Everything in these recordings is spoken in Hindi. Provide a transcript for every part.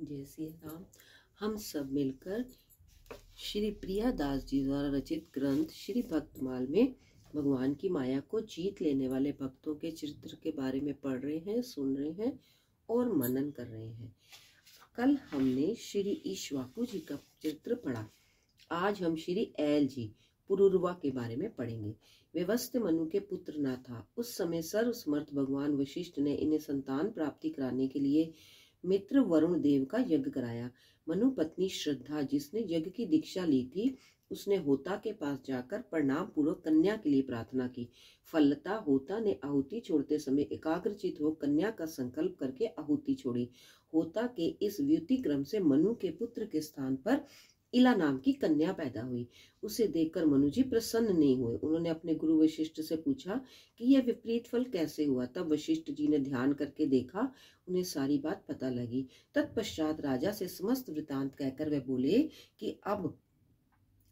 जय श्री राम। हम सब मिलकर श्री प्रिया दास जी द्वारा रचित ग्रंथ श्री भक्तमाल में भगवान की माया को जीत लेने वाले भक्तों के चरित्र के बारे में पढ़ रहे हैं, सुन रहे हैं और मनन कर रहे हैं। कल हमने श्री ईश्वाकु जी का चरित्र पढ़ा। आज हम श्री ऐल जी पुरुरवा के बारे में पढ़ेंगे। वे वस्त मनु के पुत्र न था। उस समय सर्वसमर्थ भगवान वशिष्ठ ने इन्हें संतान प्राप्ति कराने के लिए मित्र वरुण देव का यज्ञ कराया। मनु पत्नी श्रद्धा, जिसने यज्ञ की दीक्षा ली थी, उसने होता के पास जाकर प्रणाम पूर्वक कन्या के लिए प्रार्थना की। फलता होता ने आहुति छोड़ते समय एकाग्रचित हो कन्या का संकल्प करके आहुति छोड़ी। होता के इस व्युति क्रम से मनु के पुत्र के स्थान पर इला नाम की कन्या पैदा हुई। उसे देखकर मनु जी प्रसन्न नहीं हुए। उन्होंने अपने गुरु वशिष्ठ से पूछा कि यह विपरीत फल कैसे हुआ। तब वशिष्ठ जी ने ध्यान करके देखा, उन्हें सारी बात पता लगी। तत्पश्चात राजा से समस्त वृतांत कहकर वे बोले कि अब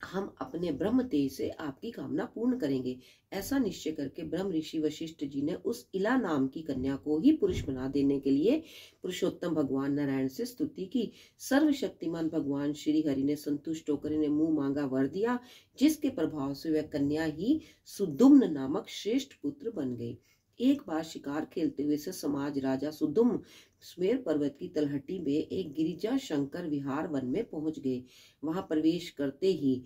हम अपने ब्रह्म तेज से आपकी कामना पूर्ण करेंगे। ऐसा निश्चय करके ब्रह्म ऋषि वशिष्ठ जी ने उस इला नाम की कन्या को ही पुरुष बना देने के लिए पुरुषोत्तम भगवान नारायण से स्तुति की। सर्वशक्तिमान भगवान श्री हरि ने संतुष्ट होकर इन्हें मुंह मांगा वर दिया, जिसके प्रभाव से वह कन्या ही सुदुम्न नामक श्रेष्ठ पुत्र बन गई। एक बार शिकार खेलते हुए से समाज राजा सुदुम्न सुमेर पर्वत की तलहटी में एक गिरिजा शंकर विहार वन में पहुंच गए। वहां प्रवेश करते ही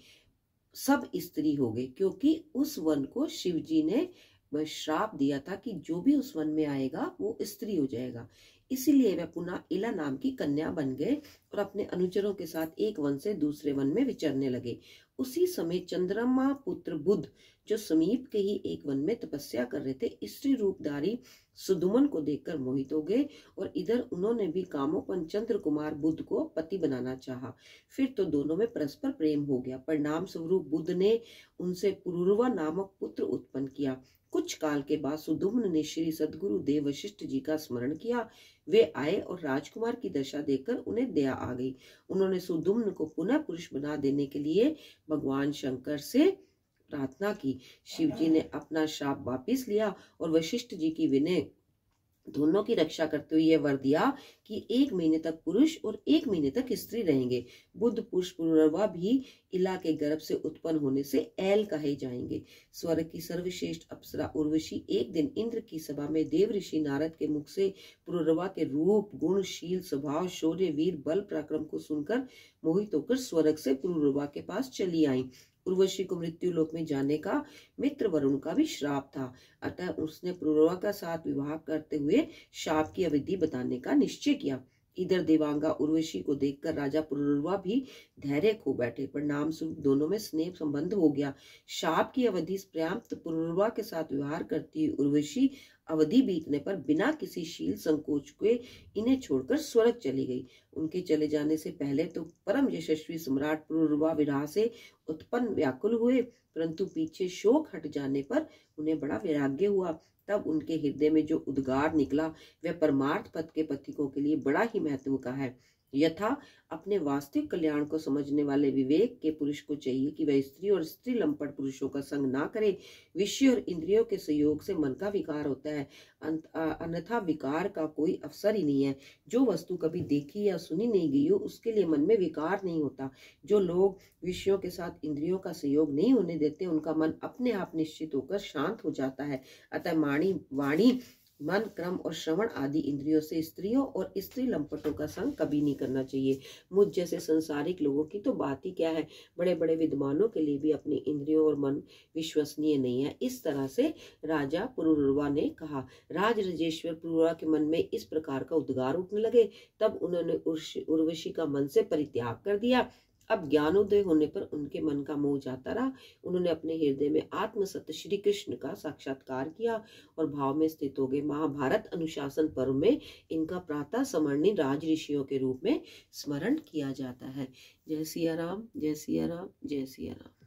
सब स्त्री हो गए, क्योंकि उस वन को शिवजी ने श्राप दिया था कि जो भी उस वन में आएगा वो स्त्री हो जाएगा। इसीलिए वह पुनः इला नाम की कन्या बन गए और अपने अनुचरों के साथ एक वन से दूसरे वन में विचरने लगे। उसी समय चंद्रमा पुत्र बुध, जो समीप के ही एक वन में तपस्या कर रहे थे, स्त्री रूपधारी सुदुमन को देखकर मोहित हो गए और इधर उन्होंने भी कामोपन चंद्र कुमार बुध को पति बनाना चाहा। फिर तो दोनों में परस्पर प्रेम हो गया। परिणाम स्वरूप बुध ने उनसे पुरुरवा नामक पुत्र उत्पन्न किया। कुछ काल के बाद सुदुम्न ने श्री सद्गुरु देव वशिष्ठ जी का स्मरण किया। वे आए और राजकुमार की दशा देखकर उन्हें दया आ गई। उन्होंने सुदुम्न को पुनः पुरुष बना देने के लिए भगवान शंकर से प्रार्थना की। शिवजी ने अपना शाप वापिस लिया और वशिष्ठ जी की विनय दोनों की रक्षा करते हुए यह वर दिया कि 1 महीने तक पुरुष और 1 महीने तक स्त्री रहेंगे। बुध पुरुष पुरुरवा भी इला के गर्भ से उत्पन्न होने से ऐल कहे जाएंगे। स्वर्ग की सर्वश्रेष्ठ अप्सरा उर्वशी एक दिन इंद्र की सभा में देव ऋषि नारद के मुख से पुरुरवा के रूप, गुण, शील, स्वभाव, शौर्य, वीर, बल, पराक्रम को सुनकर मोहित होकर स्वर्ग से पुरुरवा के पास चली आई। उर्वशी को मृत्यु लोक में जाने का मित्र वरुण का भी श्राप था, अतः उसने पुरुरवा का साथ विवाह करते हुए शाप की अवधि बताने का निश्चय किया। इधर देवांगा उर्वशी को देखकर राजा पुरुरवा भी धैर्य खो बैठे। परिणाम स्वरूप दोनों में स्नेह संबंध हो गया। शाप की अवधि पर्याप्त पुरुरवा के साथ व्यवहार करती हुई उर्वशी अवधि बीतने पर बिना किसी शील संकोच के इन्हें छोड़कर स्वर्ग चली गई। उनके चले जाने से पहले तो परम यशस्वी सम्राट पुरुरवा विरह से उत्पन्न व्याकुल हुए, परंतु पीछे शोक हट जाने पर उन्हें बड़ा वैराग्य हुआ। तब उनके हृदय में जो उद्गार निकला वह परमार्थ पद के पथिकों के लिए बड़ा ही महत्व का है। यथा अपने वास्तविक कल्याण को समझने वाले विवेक के पुरुष को चाहिए कि वह स्त्री और स्त्री लंपट पुरुषों का संग ना करे। विषय और इंद्रियों के सहयोग से मन का विकार होता है, अन्यथा विकार का कोई अवसर ही नहीं है। जो वस्तु कभी देखी या सुनी नहीं गई हो उसके लिए मन में विकार नहीं होता। जो लोग विषयों के साथ इंद्रियों का सहयोग नहीं होने देते, उनका मन अपने आप निश्चित होकर शांत हो जाता है। अतः वाणी, मन, क्रम और श्रवण आदि इंद्रियों से स्त्रियों और स्त्री लंपटों का संग कभी नहीं करना चाहिए। मुझ जैसे संसारिक लोगों की तो बात ही क्या है, बड़े बड़े विद्वानों के लिए भी अपनी इंद्रियों और मन विश्वसनीय नहीं है। इस तरह से राजा पुरुरवा ने कहा। राज रजेश्वर पुरुरवा के मन में इस प्रकार का उद्गार उठने लगे। तब उन्होंने उर्वशी का मन से परित्याग कर दिया। अब ज्ञानोदय होने पर उनके मन का मोह जाता रहा। उन्होंने अपने हृदय में आत्मसत्य श्री कृष्ण का साक्षात्कार किया और भाव में स्थित हो गए। महाभारत अनुशासन पर्व में इनका प्रातः स्मरणीय राज ऋषियों के रूप में स्मरण किया जाता है। जय सिया राम, जय सिया राम, जय सिया राम।